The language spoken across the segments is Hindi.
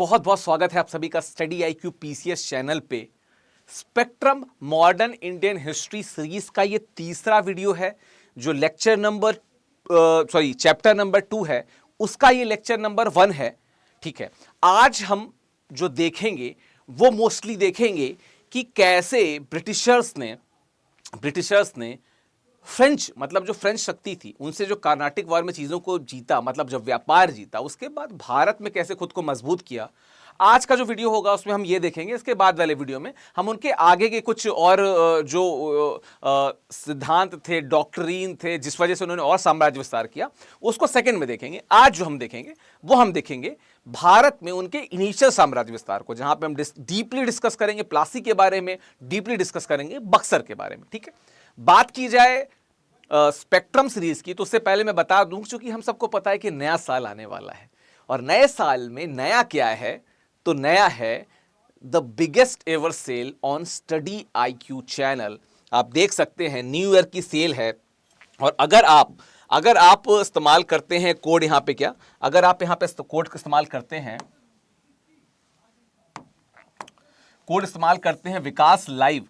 बहुत बहुत स्वागत है आप सभी का स्टडी IQ PCS चैनल पे। Spectrum modern Indian history series का ये तीसरा वीडियो है जो चैप्टर नंबर 2 है, उसका ये लेक्चर नंबर 1 है। ठीक है, आज हम जो देखेंगे वो मोस्टली देखेंगे कि कैसे ब्रिटिशर्स ने फ्रेंच मतलब जो फ्रेंच शक्ति थी उनसे जो कार्नाटिक वॉर में चीज़ों को जीता, मतलब जब व्यापार जीता, उसके बाद भारत में कैसे खुद को मजबूत किया। आज का जो वीडियो होगा उसमें हम ये देखेंगे। इसके बाद वाले वीडियो में हम उनके आगे के कुछ और जो सिद्धांत थे, डॉक्ट्रीन थे, जिस वजह से उन्होंने और साम्राज्य विस्तार किया, उसको सेकंड में देखेंगे। आज जो हम देखेंगे वो हम देखेंगे भारत में उनके इनिशियल साम्राज्य विस्तार को, जहां पे हम डीपली डिस्कस करेंगे प्लासी के बारे में, डीपली डिस्कस करेंगे बक्सर के बारे में। ठीक है, बात की जाए स्पेक्ट्रम सीरीज की तो उससे पहले मैं बता दूं, क्योंकि हम सबको पता है कि नया साल आने वाला है और नए साल में नया क्या है, तो नया है the biggest ever sale on Study IQ channel. आप देख सकते हैं न्यू ईयर की सेल है और अगर आप इस्तेमाल करते हैं कोड, यहां पे क्या, अगर आप यहां पे कोड का इस्तेमाल करते हैं, कोड इस्तेमाल करते हैं विकास लाइव,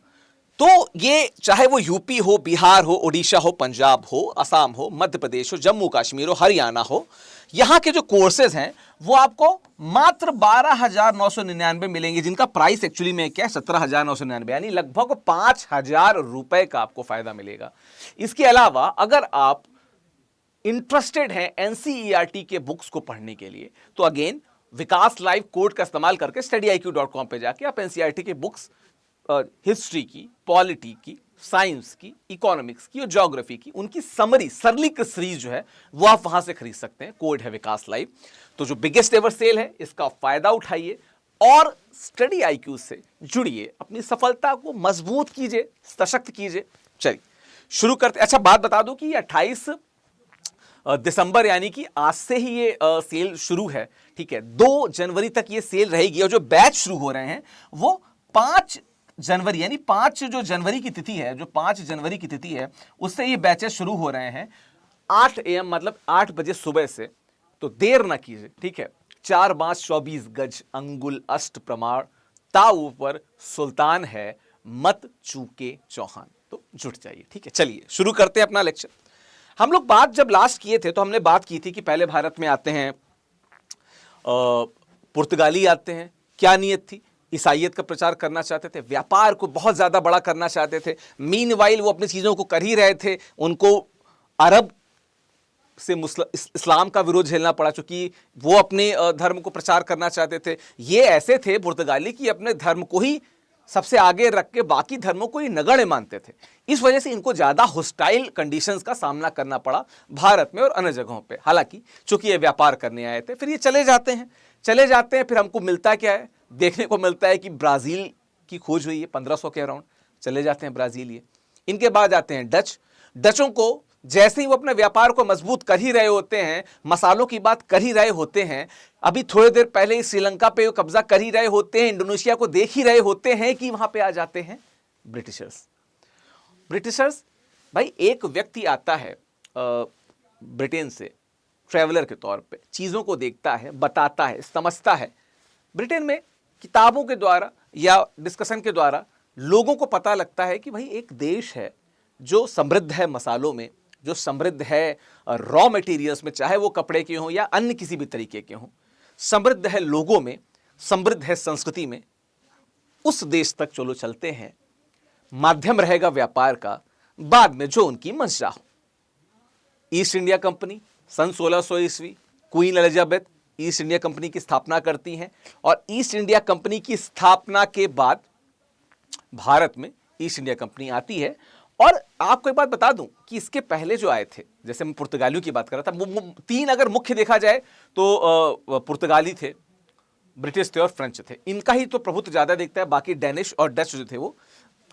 तो ये चाहे वो यूपी हो, बिहार हो, उड़ीसा हो, पंजाब हो, असम हो, मध्य प्रदेश हो, जम्मू कश्मीर हो, हरियाणा हो, यहां के जो कोर्सेज हैं वो आपको मात्र 12,999 मिलेंगे, जिनका प्राइस एक्चुअली में क्या है 17,999, यानी लगभग 5,000 रुपए का आपको फायदा मिलेगा। इसके अलावा अगर आप इंटरेस्टेड हैं NCERT के बुक्स को पढ़ने के लिए, तो अगेन विकास लाइव कोड का इस्तेमाल करके studiiq.com पे जाके आप NCERT के बुक्स, हिस्ट्री की, पॉलिटी की, साइंस की, इकोनॉमिक्स की और ज्योग्राफी की, उनकी समरी सरलीकृत सीरीज जो है वो आप वहां से खरीद सकते हैं। कोड है विकास लाइव। तो जो बिगेस्ट एवर सेल है इसका फायदा उठाइए और स्टडी IQ से जुड़िए, अपनी सफलता को मजबूत कीजिए, सशक्त कीजिए। चलिए शुरू करते। अच्छा, बात बता दूं कि 28 दिसंबर यानी कि आज से ही ये सेल शुरू है। ठीक है, 2 जनवरी तक ये सेल रहेगी और जो बैच शुरू हो रहे हैं वो 5 जनवरी, यानी 5 जो जनवरी की तिथि है, जो 5 जनवरी की तिथि है, उससे ये बैचेस शुरू हो रहे हैं 8 AM, मतलब 8 बजे सुबह से। तो देर ना कीजिए। ठीक है, 4 बांस 24 गज, अंगुल अष्ट प्रमाण, ता ऊपर सुल्तान है, मत चूके चौहान। तो जुट जाइए। ठीक है, चलिए शुरू करते हैं अपना लेक्चर। हम लोग बात जब लास्ट किए थे तो हमने बात की थी कि पहले भारत में आते हैं पुर्तगाली आते हैं। क्या नियत थी? ईसाइयत का प्रचार करना चाहते थे, व्यापार को बहुत ज्यादा बड़ा करना चाहते थे। मीनवाइल वो अपनी चीजों को कर ही रहे थे, उनको अरब से इस्लाम का विरोध झेलना पड़ा, चूंकि वो अपने धर्म को प्रचार करना चाहते थे। ये ऐसे थे पुर्तगाली की अपने धर्म को ही सबसे आगे रख के बाकी धर्मों को ही नगण्य मानते थे। इस वजह से इनको ज्यादा होस्टाइल कंडीशंस का सामना करना पड़ा भारत में और अन्य जगहों पे। हालांकि चूंकि ये व्यापार करने आए थे, फिर ये चले जाते हैं। फिर हमको मिलता क्या है? देखने को मिलता है कि ब्राजील की खोज हुई है 1500 के अराउंड, चले जाते हैं ब्राजील ये। इनके बाद आते हैं डचों को जैसे ही वो अपने व्यापार को मजबूत कर ही रहे होते हैं, मसालों की बात कर ही रहे होते हैं, अभी थोड़ी देर पहले ही श्रीलंका पे कब्जा कर ही रहे होते हैं, इंडोनेशिया को देख ही रहे होते हैं कि वहां पे आ जाते हैं ब्रिटिशर्स। भाई एक व्यक्ति आता है ब्रिटेन से ट्रैवलर के तौर पे, चीजों को देखता है, बताता है, समझता है। ब्रिटेन में किताबों के द्वारा या डिस्कशन के द्वारा लोगों को पता लगता है कि भाई एक देश है जो समृद्ध है मसालों में, जो समृद्ध है रॉ मटेरियल्स में, चाहे वो कपड़े के हों या अन्य किसी भी तरीके के हों, समृद्ध है लोगों में, समृद्ध है संस्कृति में। उस देश तक चलो चलते हैं, माध्यम रहेगा व्यापार का, बाद में जो उनकी मंशा हो। ईस्ट इंडिया कंपनी सन 1600 ईस्वी, queen Elizabeth east India company की स्थापना करती हैं और ईस्ट इंडिया कंपनी की स्थापना के बाद भारत में ईस्ट इंडिया कंपनी आती है। और आपको एक बात बता दूं कि इसके पहले जो आए थे, जैसे मैं पुर्तगालियों की बात कर रहा था, वो 3 अगर मुख्य देखा जाए तो पुर्तगाली थे, ब्रिटिश थे और फ्रेंच थे। इनका ही तो प्रभुत्व ज्यादा दिखता है। बाकी डेनिश और डच जो थे वो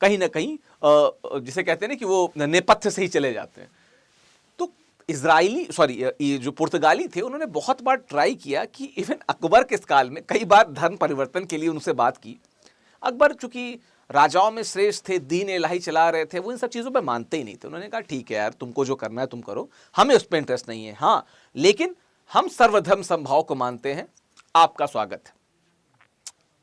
कहीं ना कहीं जिसे कहते हैं ना कि वो नेपथ्य से ही चले जाते हैं। तो ये जो पुर्तगाली थे उन्होंने बहुत बार ट्राई किया कि इवन अकबर के इस काल में कई बार धर्म परिवर्तन के लिए उनसे बात की। अकबर चूंकि राजाओं में श्रेष्ठ थे, दीन इलाही चला रहे थे, वो इन सब चीज़ों पे मानते ही नहीं थे। उन्होंने कहा ठीक है यार, तुमको जो करना है तुम करो, हमें उस पर इंटरेस्ट नहीं है, हाँ लेकिन हम सर्वधर्म समभाव को मानते हैं, आपका स्वागत है।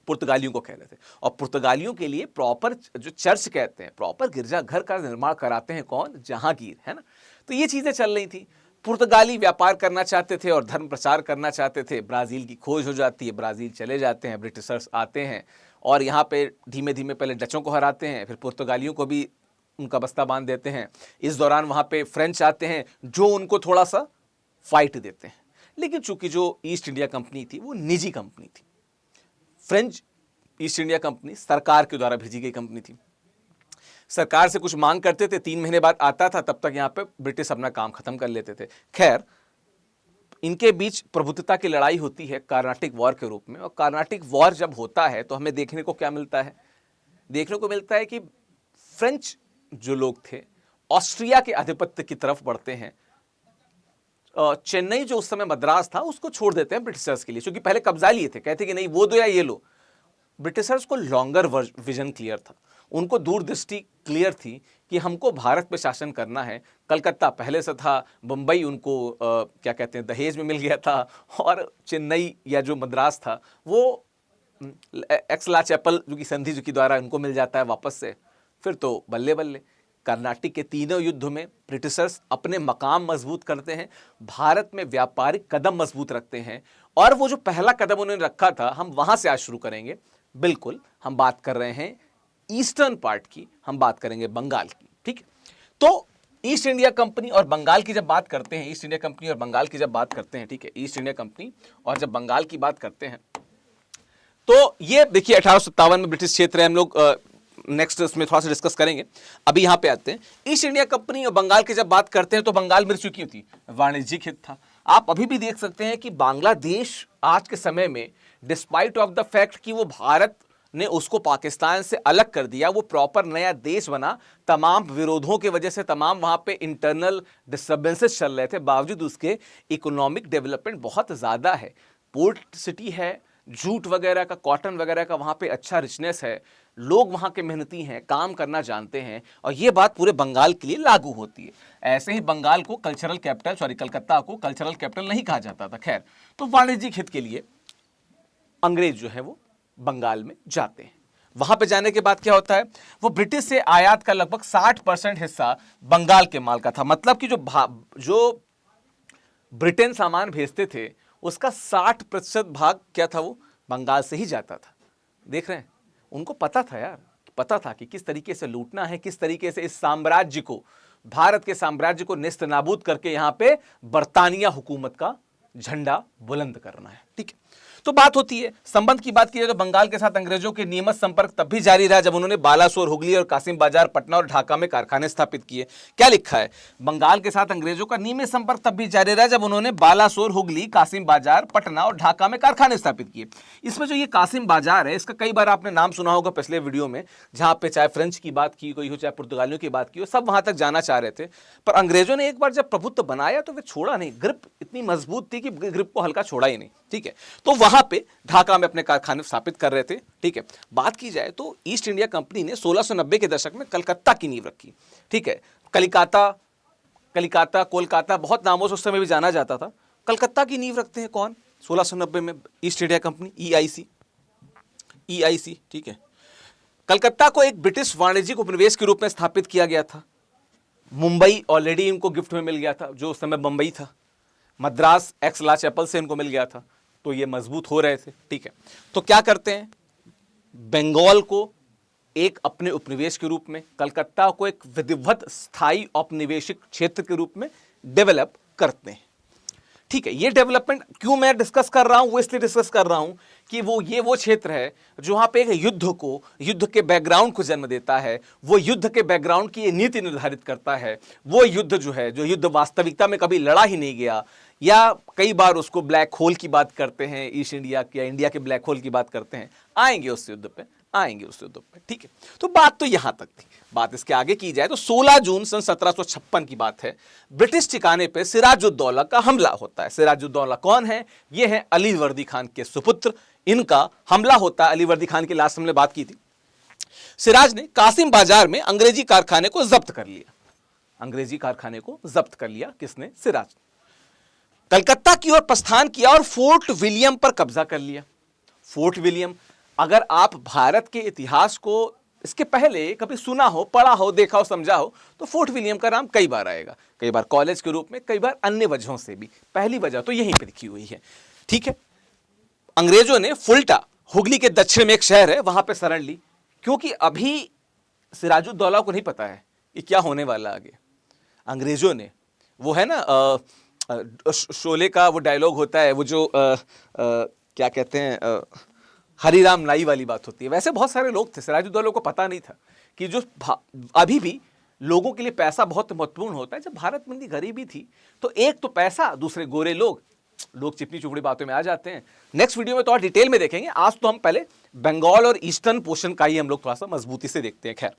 पुर्तगालियों को कह रहे थे। और पुर्तगालियों के लिए प्रॉपर जो चर्च कहते हैं, प्रॉपर गिरजाघर का निर्माण कराते हैं कौन? जहांगीर, है ना। तो ये चीजें चल रही थी। पुर्तगाली व्यापार करना चाहते थे और धर्म प्रचार करना चाहते थे। ब्राजील की खोज हो जाती है, ब्राजील चले जाते हैं, ब्रिटिशर्स आते हैं और यहाँ पे धीमे धीमे पहले डचों को हराते हैं, फिर पुर्तगालियों को भी उनका बस्ता बांध देते हैं। इस दौरान वहाँ पे फ्रेंच आते हैं जो उनको थोड़ा सा फाइट देते हैं। लेकिन चूंकि जो ईस्ट इंडिया कंपनी थी वो निजी कंपनी थी, फ्रेंच ईस्ट इंडिया कंपनी सरकार के द्वारा भेजी गई कंपनी थी। सरकार से कुछ मांग करते थे, 3 महीने बाद आता था, तब तक यहाँ पे ब्रिटिश अपना काम खत्म कर लेते थे। खैर, इनके बीच प्रभुत्वता की लड़ाई होती है कार्नाटिक वॉर के रूप में। और कार्नाटिक वॉर जब होता है तो हमें देखने को क्या मिलता है? देखने को मिलता है कि फ्रेंच जो लोग थे ऑस्ट्रिया के आधिपत्य की तरफ बढ़ते हैं। चेन्नई जो उस समय मद्रास था उसको छोड़ देते हैं ब्रिटिशर्स के लिए, क्योंकि पहले कब्जा लिए थे, कहते कि नहीं वो दो या ये लो। ब्रिटिशर्स को लॉन्गर विजन क्लियर था, उनको दूरदृष्टि क्लियर थी कि हमको भारत पे शासन करना है। कलकत्ता पहले से था, बम्बई उनको क्या कहते हैं दहेज में मिल गया था, और चेन्नई या जो मद्रास था वो एक्सला चैपल जो की संधि जो की द्वारा उनको मिल जाता है वापस से। फिर तो बल्ले बल्ले कर्नाटिक के तीनों युद्ध में ब्रिटिशर्स अपने मकाम मजबूत करते हैं, भारत में व्यापारिक कदम मजबूत रखते हैं। और वो जो पहला कदम उन्होंने रखा था, हम वहां से आज शुरू करेंगे। बिल्कुल, हम बात कर रहे हैं ईस्टर्न पार्ट की, हम बात करेंगे बंगाल की। ठीक है, तो ईस्ट इंडिया कंपनी और बंगाल की जब बात करते हैं, ईस्ट इंडिया कंपनी और बंगाल की जब बात करते हैं, ठीक है, ईस्ट इंडिया कंपनी और जब बंगाल की बात करते हैं, तो ये देखिए 1857 में ब्रिटिश क्षेत्र है। हम लोग नेक्स्ट इसमें थोड़ा सा डिस्कस करेंगे। अभी यहां पे आते हैं, ईस्ट इंडिया कंपनी और बंगाल की जब बात करते हैं तो बंगाल मिल चुकी थी, वाणिज्यिक हित था। आप अभी भी देख सकते हैं कि बांग्लादेश आज के समय में, डिस्पाइट ऑफ द फैक्ट कि वो भारत ने उसको पाकिस्तान से अलग कर दिया, वो प्रॉपर नया देश बना, तमाम विरोधों की वजह से, तमाम वहां पे इंटरनल डिस्टर्बेंसेस चल रहे थे, बावजूद उसके इकोनॉमिक डेवलपमेंट बहुत ज़्यादा है। पोर्ट सिटी है, जूट वगैरह का, कॉटन वगैरह का वहाँ पे अच्छा रिचनेस है, लोग वहाँ के मेहनती हैं, काम करना जानते हैं, और ये बात पूरे बंगाल के लिए लागू होती है। ऐसे ही बंगाल को कल्चरल कैपिटल, कलकत्ता को कल्चरल कैपिटल नहीं कहा जाता था। खैर, तो वाणिज्यिक हित के लिए अंग्रेज जो है वो बंगाल में जाते हैं। वहां पे जाने के बाद क्या होता है, वो ब्रिटिश से आयात का लगभग 60% हिस्सा बंगाल के माल का था। मतलब कि जो ब्रिटेन सामान भेजते थे उसका 60% भाग क्या था, वो बंगाल से ही जाता था। देख रहे हैं, उनको पता था यार, पता था कि किस तरीके से लूटना है, किस तरीके से इस साम्राज्य को, भारत के साम्राज्य को नेस्तनाबूद करके यहां पे बर्तानिया हुकूमत का झंडा बुलंद करना है। ठीक है, तो बात होती है, संबंध की बात की जाए तो बंगाल के साथ अंग्रेजों के नियमित संपर्क तब भी जारी रहा जब उन्होंने बालासोर, हुगली और कासिम बाजार, पटना और ढाका में कारखाने स्थापित किए। क्या लिखा है, बंगाल के साथ अंग्रेजों का नियमित संपर्क तब भी जारी रहा जब उन्होंने बालासोर, हुगली, कासिम बाजार, पटना और ढाका में कारखाने स्थापित किए। इसमें जो ये कासिम बाजार है, इसका कई बार आपने नाम सुना होगा पिछले वीडियो में, जहां पे चाहे फ्रेंच की बात की गई हो, चाहे पुर्तगालियों की बात की हो, सब वहां तक जाना चाह रहे थे। पर अंग्रेजों ने एक बार जब प्रभुत्व बनाया तो वे छोड़ा नहीं, ग्रिप इतनी मजबूत थी कि ग्रिप को हल्का छोड़ा ही नहीं। ठीक है, तो वहां पे ढाका में अपने कारखाने स्थापित कर रहे थे। ठीक है, बात की जाए तो ईस्ट इंडिया कंपनी ने 1690 के दशक में कलकत्ता की नींव रखी। ठीक है, कलिकाता, कोलकाता, बहुत नामों से उस समय भी जाना जाता था। कलकत्ता की नींव रखते हैं कौन? 1690 में ईस्ट इंडिया कंपनी, EIC। ठीक है, कलकत्ता को एक ब्रिटिश वाणिज्यिक उपनिवेश के रूप में स्थापित किया गया था। मुंबई ऑलरेडी इनको गिफ्ट में मिल गया था, जो उस समय बंबई था। मद्रास एक्स-ला चैपल से इनको मिल गया था, तो ये मजबूत हो रहे थे। ठीक है, तो क्या करते हैं, बंगाल को एक अपने उपनिवेश के रूप में, कलकत्ता को एक विधिवत स्थायी औपनिवेशिक क्षेत्र के रूप में डेवलप करते हैं। ठीक है, ये डेवलपमेंट क्यों मैं डिस्कस कर रहा हूं, वो इसलिए डिस्कस कर रहा हूं कि वो क्षेत्र है जो वहां पे एक युद्ध के बैकग्राउंड को जन्म देता है, वो युद्ध के बैकग्राउंड की ये नीति निर्धारित करता है। वो युद्ध जो युद्ध वास्तविकता में कभी लड़ा ही नहीं गया, या कई बार उसको ब्लैक होल की बात करते हैं, ईस्ट इंडिया या इंडिया के ब्लैक होल की बात करते हैं। आएंगे उस युद्ध पे। ठीक है, तो बात तो यहां तक थी। बात इसके आगे की जाए तो 16 जून सन 1756 की बात है, ब्रिटिश ठिकाने पे सिराजुद्दौला का हमला होता है। सिराजुद्दौला कौन है? ये है अली वर्दी खान के सुपुत्र। इनका हमला होता है। अली वर्दी खान की लास्ट हमने बात की थी। सिराज ने कासिम बाजार में अंग्रेजी कारखाने को जब्त कर लिया। किसने? सिराज। कलकत्ता की ओर प्रस्थान किया और फोर्ट विलियम पर कब्जा कर लिया। फोर्ट विलियम अगर आप भारत के इतिहास को इसके पहले कभी सुना हो, पढ़ा हो, देखा हो, समझा हो, तो फोर्ट विलियम का नाम कई बार आएगा, कई बार कॉलेज के रूप में, कई बार अन्य वजहों से भी। पहली वजह तो यहीं पे लिखी हुई है, ठीक है। अंग्रेजों ने फुल्टा, हुगली के दक्षिण में एक शहर है, वहां पे शरण ली, क्योंकि अभी सिराजुद्दौला को नहीं पता है कि क्या होने वाला आगे। अंग्रेजों ने, वो है ना शोले का वो डायलॉग होता है, वो जो क्या कहते हैं, हरिराम नाई वाली बात होती है, वैसे बहुत सारे लोग थे, सिराजुद्दौला को पता नहीं था कि जो अभी भी लोगों के लिए पैसा बहुत महत्वपूर्ण होता है। जब भारत में इतनी गरीबी थी तो एक तो पैसा, दूसरे गोरे लोग चिपनी चुपड़ी बातों में आ जाते हैं। नेक्स्ट वीडियो में तो और डिटेल में देखेंगे, आज तो हम पहले बंगाल और ईस्टर्न पोर्शन का ही हम लोग थोड़ा सा मजबूती से देखते हैं। खैर,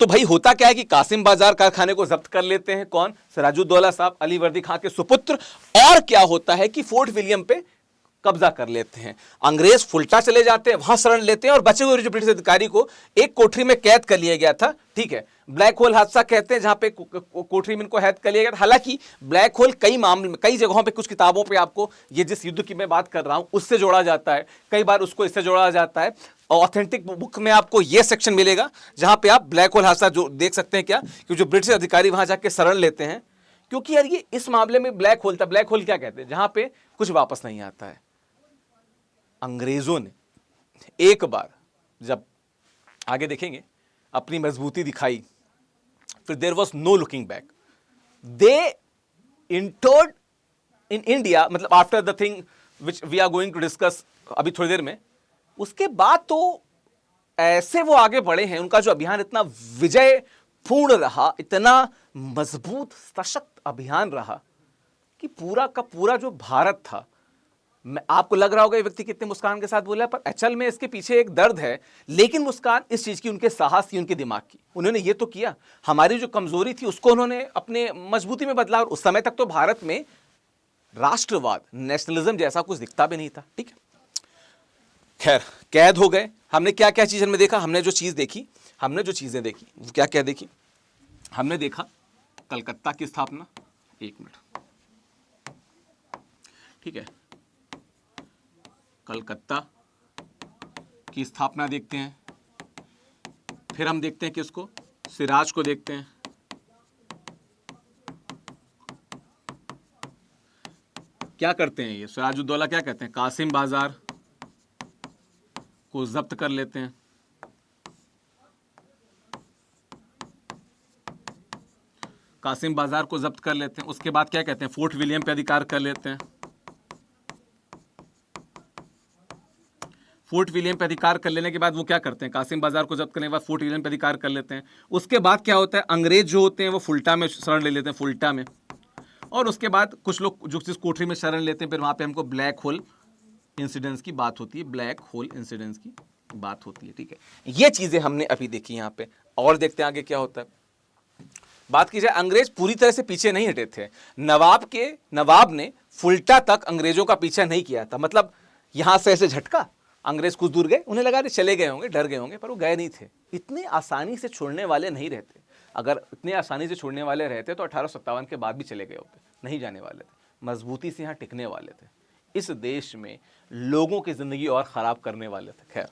तो भाई होता क्या है कि कासिम बाजार कारखाने को जब्त कर लेते हैं, कौन? सिराजुद्दौला साहब, अली वर्दी खां के सुपुत्र। और क्या होता है कि फोर्ट विलियम पे कब्जा कर लेते हैं। अंग्रेज फुल्टा चले जाते हैं, वहां शरण लेते हैं और बचे हुए जो ब्रिटिश अधिकारी को एक कोठरी में कैद कर लिया गया था, ठीक है। ब्लैक होल हादसा कहते हैं, जहां पे कोठरी में इनको कैद कर लिया गया था। हालांकि ब्लैक होल कई मामले में, कई जगहों पे, कुछ किताबों पे आपको ये जिस युद्ध की मैं बात कर रहा हूं उससे जोड़ा जाता है, कई बार उसको इससे जोड़ा जाता है। ऑथेंटिक बुक में आपको ये सेक्शन मिलेगा जहां पे आप ब्लैक होल हादसा जो देख सकते हैं, क्या कि जो ब्रिटिश अधिकारी वहां जाके शरण लेते हैं, क्योंकि यार ये इस मामले में ब्लैक होल था। ब्लैक होल क्या कहते हैं? जहां पे कुछ वापस नहीं आता है। अंग्रेजों ने एक बार जब, आगे देखेंगे, अपनी मजबूती दिखाई, फिर there was no looking back. They entered in India, मतलब after the thing which we are going to discuss अभी थोड़ी देर में, उसके बाद तो ऐसे वो आगे बढ़े हैं, उनका जो अभियान इतना विजय पूर्ण रहा, इतना मजबूत सशक्त अभियान रहा कि पूरा का पूरा जो भारत था, आपको लग रहा होगा ये व्यक्ति कितने मुस्कान के साथ बोला, पर अचल में इसके पीछे एक दर्द है। लेकिन मुस्कान इस चीज की, उनके साहस की, उनके दिमाग की। उन्होंने ये तो किया, हमारी जो कमजोरी थी उसको उन्होंने अपने मजबूती में बदला। और उस समय तक तो भारत में राष्ट्रवाद, नेशनलिज्म जैसा कुछ दिखता भी नहीं था, ठीक है। खैर, कैद हो गए। हमने क्या क्या चीज में देखा? हमने जो चीजें देखी वो क्या क्या देखी? हमने देखा कलकत्ता की स्थापना, एक मिनट, ठीक है, कलकत्ता की स्थापना देखते हैं। फिर हम देखते हैं कि उसको, सिराज को देखते हैं। क्या करते हैं ये सिराजुद्दौला? क्या कहते हैं? कासिम बाजार को जब्त कर लेते हैं। कासिम बाजार को जब्त कर लेते हैं। उसके बाद क्या कहते हैं? फोर्ट विलियम पे अधिकार कर लेते हैं। फोर्ट विलियम पे अधिकार कर लेने के बाद वो क्या करते हैं? कासिम बाजार को जब्त करने के बाद फोर्ट विलियम पे अधिकार कर लेते हैं। उसके बाद क्या होता है? अंग्रेज जो होते हैं वो फुल्टा में शरण ले लेते हैं, फुल्टा में। और उसके बाद कुछ लोग जो जिस कोठरी में शरण लेते हैं, फिर वहां पे हमको ब्लैक होल इंसिडेंट्स की बात होती है, ब्लैक होल इंसिडेंट्स की बात होती है, ठीक है। ये चीजें हमने अभी देखी यहाँ पे, और देखते हैं आगे क्या होता है। बात की जाए, अंग्रेज पूरी तरह से पीछे नहीं हटे थे। नवाब ने फुल्टा तक अंग्रेजों का पीछा नहीं किया था। मतलब यहां से ऐसे झटका, अंग्रेज कुछ दूर गए, उन्हें लगा चले गए होंगे, डर गए होंगे, पर वो गए नहीं थे। इतने आसानी से छोड़ने वाले नहीं रहते। अगर इतने आसानी से छोड़ने वाले रहते तो 1857 के बाद भी चले गए होते, नहीं जाने वाले थे। मजबूती से यहाँ टिकने वाले थे। इस देश में लोगों की जिंदगी और खराब करने वाले थे। खैर,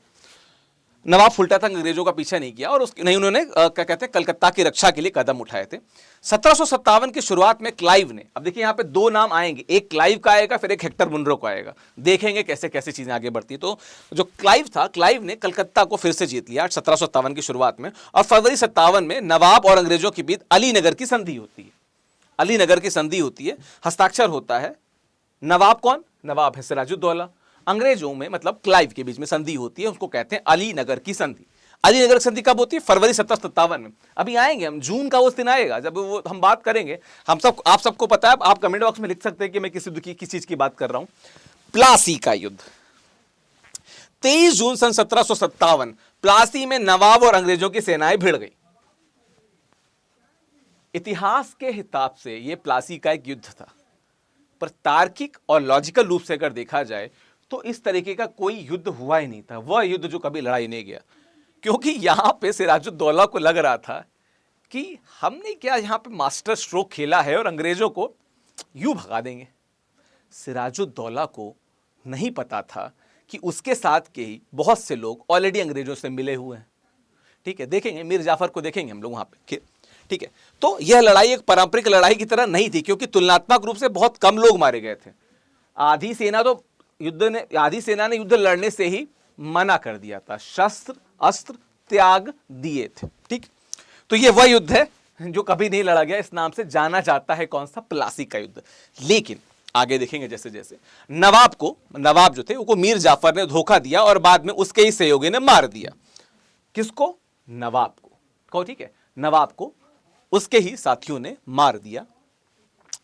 नवाब फुल्टा तक अंग्रेजों का पीछा नहीं किया और उसके नहीं, उन्होंने क्या कहते हैं, कलकत्ता की रक्षा के लिए कदम उठाए थे। 1757 की शुरुआत में क्लाइव ने, अब देखिए यहाँ पे दो नाम आएंगे, एक क्लाइव का आएगा, फिर एक हेक्टर मुनरो का आएगा। देखेंगे कैसे कैसे चीजें आगे बढ़ती। तो जो क्लाइव था, क्लाइव ने कलकत्ता को फिर से जीत लिया 1757 की शुरुआत में। और फरवरी 57 में नवाब और अंग्रेजों के बीच अलीनगर की संधि होती है। अलीनगर की संधि होती है, हस्ताक्षर होता है। नवाब कौन? नवाब है सिराजुद्दौला। अंग्रेजों में मतलब क्लाइव के बीच में संधि होती है, उसको कहते हैं अलीनगर की संधि। अलीनगर की संधि कब होती है? फरवरी 1757 में। अभी आएंगे हम, जून का उस दिन आएगा जब वो हम बात करेंगे। आप सबको पता है, आप कमेंट बॉक्स में लिख सकते हैं कि मैं किस चीज की बात कर रहा हूं। प्लासी का युद्ध, 23 जून सन 1757, प्लासी में नवाब और अंग्रेजों की सेनाएं भिड़ गई। इतिहास के हिसाब से यह प्लासी का एक युद्ध था, पर तार्किक और लॉजिकल रूप से अगर देखा जाए तो इस तरीके का कोई युद्ध हुआ ही नहीं था। वह युद्ध जो कभी लड़ाई नहीं गया, क्योंकि यहां पे सिराजुद्दौला को लग रहा था कि हमने क्या यहां पे मास्टर स्ट्रोक खेला है और अंग्रेजों को यूं भगा देंगे। सिराजुद्दौला को नहीं पता था कि उसके साथ के ही बहुत से लोग ऑलरेडी अंग्रेजों से मिले हुए हैं। ठीक है, देखेंगे मीर जाफर को, देखेंगे हम लोग वहां पे। ठीक है, तो यह लड़ाई एक पारंपरिक लड़ाई की तरह नहीं थी, क्योंकि तुलनात्मक रूप से बहुत कम लोग मारे गए थे। आधी सेना ने युद्ध लड़ने से ही मना कर दिया था, शस्त्र अस्त्र त्याग दिए थे। ठीक, तो यह वह युद्ध है जो कभी नहीं लड़ा गया, इस नाम से जाना जाता है। कौन सा? प्लासी का युद्ध। लेकिन आगे देखेंगे जैसे जैसे नवाब जो थे उनको मीर जाफर ने धोखा दिया और बाद में उसके ही सहयोगी ने मार दिया। किसको? नवाब को। ठीक है, नवाब को उसके ही साथियों ने मार दिया।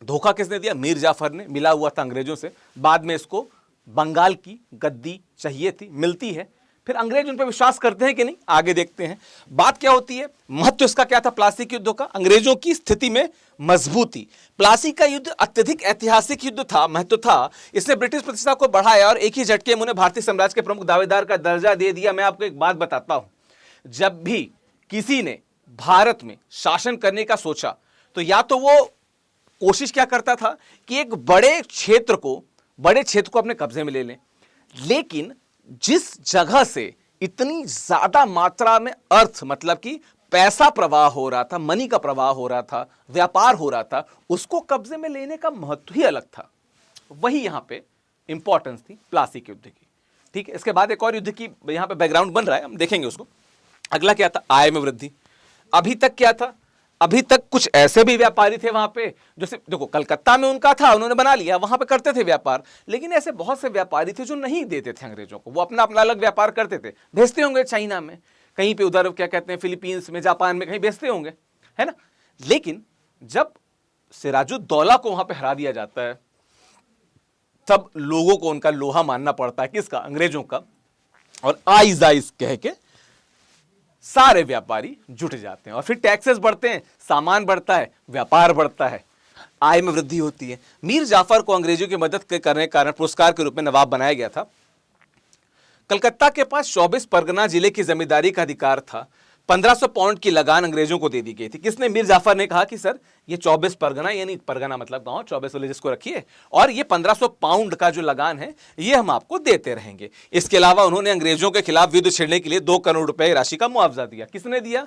धोखा किसने दिया? मीर जाफर ने। मिला हुआ था अंग्रेजों से, बाद में इसको बंगाल की गद्दी चाहिए थी, मिलती है। फिर अंग्रेज उन पर विश्वास करते हैं कि नहीं, आगे देखते हैं। बात क्या होती है, महत्व इसका क्या था प्लासी के युद्ध का? अंग्रेजों की स्थिति में मजबूती। प्लासी का युद्ध अत्यधिक ऐतिहासिक युद्ध था, महत्व था। इसने ब्रिटिश प्रतिष्ठा को बढ़ाया और एक ही झटके में उन्हें भारतीय साम्राज्य के प्रमुख दावेदार का दर्जा दे दिया। मैं आपको एक बात बताता हूं, जब भी किसी ने भारत में शासन करने का सोचा तो या तो वो कोशिश क्या करता था कि एक बड़े क्षेत्र को अपने कब्जे में ले लें, लेकिन जिस जगह से इतनी ज्यादा मात्रा में अर्थ मतलब कि पैसा प्रवाह हो रहा था, मनी का प्रवाह हो रहा था, व्यापार हो रहा था, उसको कब्जे में लेने का महत्व ही अलग था। वही यहां पे इंपॉर्टेंस थी प्लासी के युद्ध की। ठीक है, इसके बाद एक और युद्ध की यहां पे बैकग्राउंड बन रहा है, हम देखेंगे उसको। अगला क्या था? आय में वृद्धि। अभी तक क्या था? अभी तक कुछ ऐसे भी व्यापारी थे वहां पे जो सिर्फ, देखो कलकत्ता में उनका था, उन्होंने बना लिया, वहां पे करते थे व्यापार, लेकिन ऐसे बहुत से व्यापारी थे जो नहीं देते थे अंग्रेजों को, वो अपना अपना अलग व्यापार करते थे। भेजते होंगे चाइना में, कहीं पे उधर क्या कहते हैं फिलीपींस में, जापान में कहीं भेजते होंगे, है ना। लेकिन जब सिराजुद्दौला को वहां पे हरा दिया जाता है, तब लोगों को उनका लोहा मानना पड़ता है। किसका? अंग्रेजों का। और आइज आइज कह के सारे व्यापारी जुट जाते हैं और फिर टैक्सेस बढ़ते हैं, सामान बढ़ता है, व्यापार बढ़ता है, आय में वृद्धि होती है। मीर जाफर को अंग्रेजों की मदद करने के कारण पुरस्कार के रूप में नवाब बनाया गया था। कलकत्ता के पास 24 परगना जिले की जमींदारी का अधिकार था। 1500 पाउंड की लगान अंग्रेजों को दे दी गई थी। किसने? मीर जाफर ने कहा कि सर ये 24 परगना, यानी परगना मतलब गांव, 24 वाले जिसको रखिए, और ये 1500 पाउंड का जो लगान है ये हम आपको देते रहेंगे। इसके अलावा उन्होंने अंग्रेजों के खिलाफ युद्ध छेड़ने के लिए 2 करोड़ रुपए राशि का मुआवजा दिया। किसने दिया?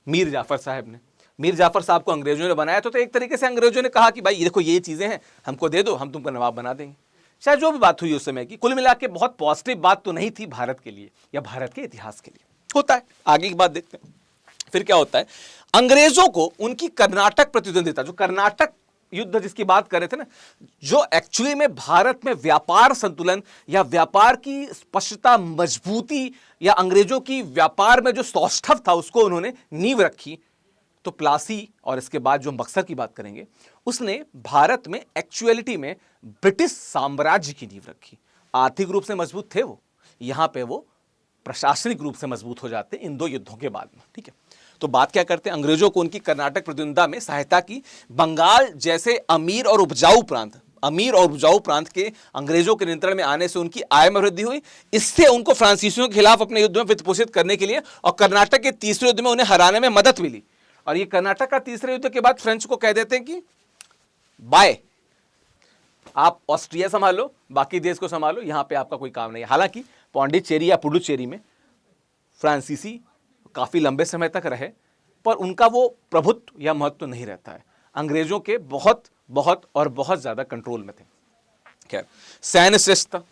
मीर जाफर साहब ने। मीर जाफर साहब को अंग्रेजों ने बनाया, तो एक तरीके से अंग्रेजों ने कहा कि भाई देखो ये चीजें हैं, हमको दे दो, हम तुमको नवाब बना देंगे। शायद जो भी बात हुई उस समय की, कुल मिला के बहुत पॉजिटिव बात तो नहीं थी भारत के लिए या भारत के इतिहास के लिए। होता है, आगे की बात देखते हैं। फिर क्या होता है? अंग्रेजों को उनकी कर्नाटक प्रतिद्वंदिता, जो कर्नाटक युद्ध जिसकी बात कर रहे थे ना, जो एक्चुअली में भारत में व्यापार संतुलन या व्यापार की स्पष्टता, मजबूती, या अंग्रेजों की व्यापार में जो सौष्ठव था उसको उन्होंने नींव रखी। तो प्लासी और इसके बाद जो हम बक्सर की बात करेंगे, उसने भारत में एक्चुअलिटी में ब्रिटिश साम्राज्य की नींव रखी। आर्थिक रूप से मजबूत थे वो, यहां पे वो प्रशासनिक रूप से मजबूत हो जाते इन 2 युद्धों के बाद में। ठीक है, तो बात क्या करते हैं? अंग्रेजों को उनकी कर्नाटक प्रतिद्वंदिता में सहायता की। बंगाल जैसे अमीर और उपजाऊ प्रांत के अंग्रेजों के नियंत्रण में आने से उनकी आय में वृद्धि हुई। इससे उनको फ्रांसीसियों के खिलाफ अपने युद्ध में वित्त पोषित करने के लिए और कर्नाटक के तीसरे युद्ध में उन्हें हराने में मदद मिली। और ये कर्नाटक का तीसरे युद्ध के बाद फ्रेंच को कह देते हैं कि बाय, आप ऑस्ट्रिया संभालो, बाकी देश को संभालो, यहां पे आपका कोई काम नहीं है। हालांकि पौंडीचेरी या पुडुचेरी में फ्रांसीसी काफी लंबे समय तक रहे, पर उनका वो प्रभुत्व या महत्व नहीं रहता है। अंग्रेजों के बहुत बहुत और बहुत ज्यादा कंट्रोल में थे। खैर, सैन्य श्रेष्ठता,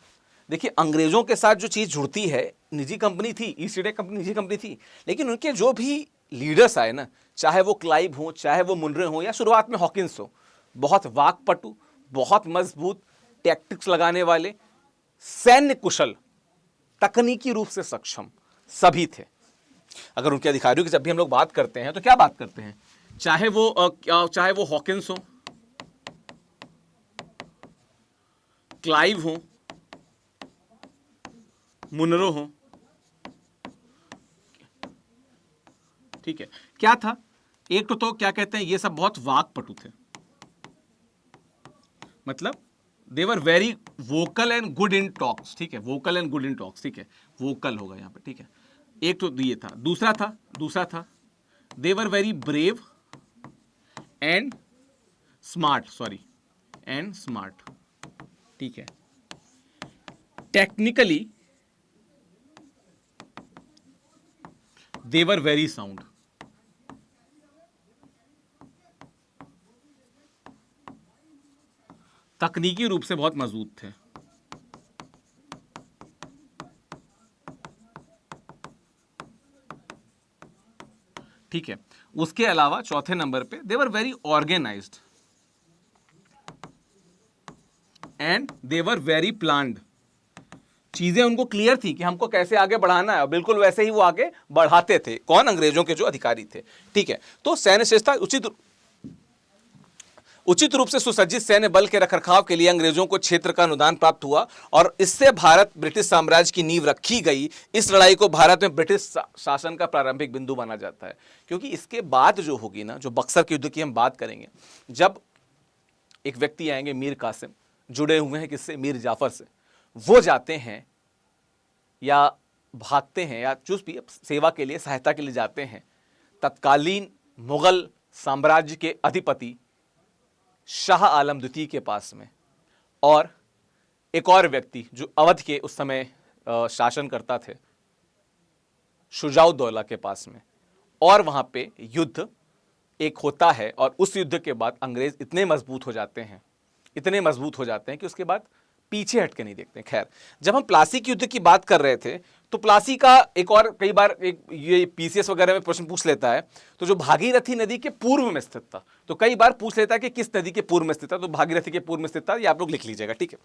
देखिए अंग्रेजों के साथ जो चीज जुड़ती है, निजी कंपनी थी, ईस्ट इंडिया कंपनी निजी कंपनी थी, लेकिन उनके जो भी लीडर्स आए ना, चाहे वो क्लाइव हो, चाहे वो मुनरे हो, या शुरुआत में हॉकिंस हो, बहुत वाकपटु, बहुत मजबूत, टैक्टिक्स लगाने वाले, सैन्य कुशल, तकनीकी रूप से सक्षम सभी थे। अगर उनके अधिकारियों की जब भी हम लोग बात करते हैं तो क्या बात करते हैं? चाहे वो हॉकिंस हो, क्लाइव हो, मुनरो हो। ठीक है, क्या था? एक तो क्या कहते हैं, ये सब बहुत वाकपटु थे, मतलब they were very vocal and good in talks. ठीक है, vocal and good in talks. ठीक है, वोकल होगा यहां पे। ठीक है, एक तो ये था। दूसरा था they were very brave and smart. ठीक है, technically they were very sound. तकनीकी रूप से बहुत मजबूत थे। ठीक है, उसके अलावा चौथे नंबर पे they were very organized and they were very planned. चीजें उनको क्लियर थी कि हमको कैसे आगे बढ़ाना है, और बिल्कुल वैसे ही वो आगे बढ़ाते थे। कौन? अंग्रेजों के जो अधिकारी थे। ठीक है, तो सैन्य श्रेष्ठता उचित रूप से सुसज्जित सैन्य बल के रखरखाव के लिए अंग्रेजों को क्षेत्र का अनुदान प्राप्त हुआ और इससे भारत ब्रिटिश साम्राज्य की नींव रखी गई। इस लड़ाई को भारत में ब्रिटिश शासन का प्रारंभिक बिंदु माना जाता है, क्योंकि इसके बाद जो होगी ना, जो बक्सर के युद्ध की हम बात करेंगे, जब एक व्यक्ति आएंगे मीर कासिम, जुड़े हुए हैं किससे? मीर जाफर से। वो जाते हैं या भागते हैं या चूस भी सेवा के लिए, सहायता के लिए जाते हैं तत्कालीन मुगल साम्राज्य के अधिपति शाह आलम द्वितीय के पास में, और एक और व्यक्ति जो अवध के उस समय शासन करता थे, शुजाउद्दौला के पास में। और वहां पे युद्ध एक होता है, और उस युद्ध के बाद अंग्रेज इतने मजबूत हो जाते हैं, इतने मजबूत हो जाते हैं कि उसके बाद पीछे हट के नहीं देखते। खैर, जब हम प्लासी के युद्ध की बात कर रहे थे, तो प्लासी का एक और, कई बार एक ये पीसीएस वगैरह में प्रश्न पूछ लेता है, तो जो भागीरथी नदी के पूर्व में स्थित था, तो कई बार पूछ लेता है कि किस नदी के पूर्व में स्थित था, तो भागीरथी के पूर्व में स्थित था, ये आप लोग लिख लीजिएगा। ठीक है,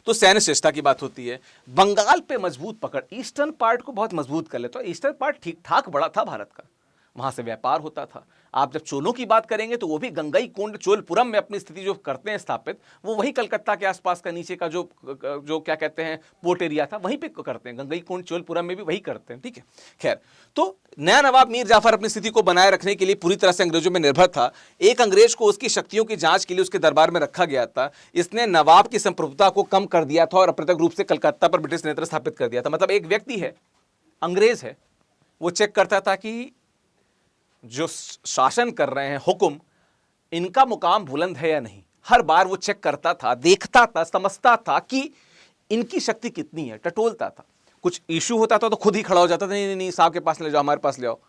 तो सैन्य श्रेष्ठता की बात होती है। बंगाल पे मजबूत पकड़, ईस्टर्न पार्ट को बहुत मजबूत कर ले, तो ईस्टर्न पार्ट ठीक ठाक बड़ा था भारत का, वहां से व्यापार होता था। आप जब चोलों की बात करेंगे तो वो भी गंगईकोंड चोलपुरम में अपनी स्थिति जो करते हैं स्थापित, वो वही कलकत्ता के आसपास का नीचे का जो क्या कहते हैं पोर्ट एरिया था, वहीं पे करते हैं। गंगईकोंड चोलपुरम में भी वही करते हैं। ठीक है, खैर, तो नया नवाब मीर जाफर अपनी स्थिति को बनाए रखने के लिए पूरी तरह से अंग्रेजों में निर्भर था। एक अंग्रेज को उसकी शक्तियों की जांच के लिए उसके दरबार में रखा गया था। इसने नवाब की संप्रभुता को कम कर दिया था और अप्रत्यक्ष रूप से कलकत्ता पर ब्रिटिश नेतृत्व स्थापित कर दिया था। मतलब एक व्यक्ति है, अंग्रेज है, वो चेक करता था कि जो शासन कर रहे हैं हुक्म, इनका मुकाम बुलंद है या नहीं। हर बार वो चेक करता था, देखता था, समझता था कि इनकी शक्ति कितनी है, टटोलता था। कुछ इशू होता था तो खुद ही खड़ा हो जाता था, नहीं नहीं नहीं, साहब के पास ले जाओ, हमारे पास ले आओ।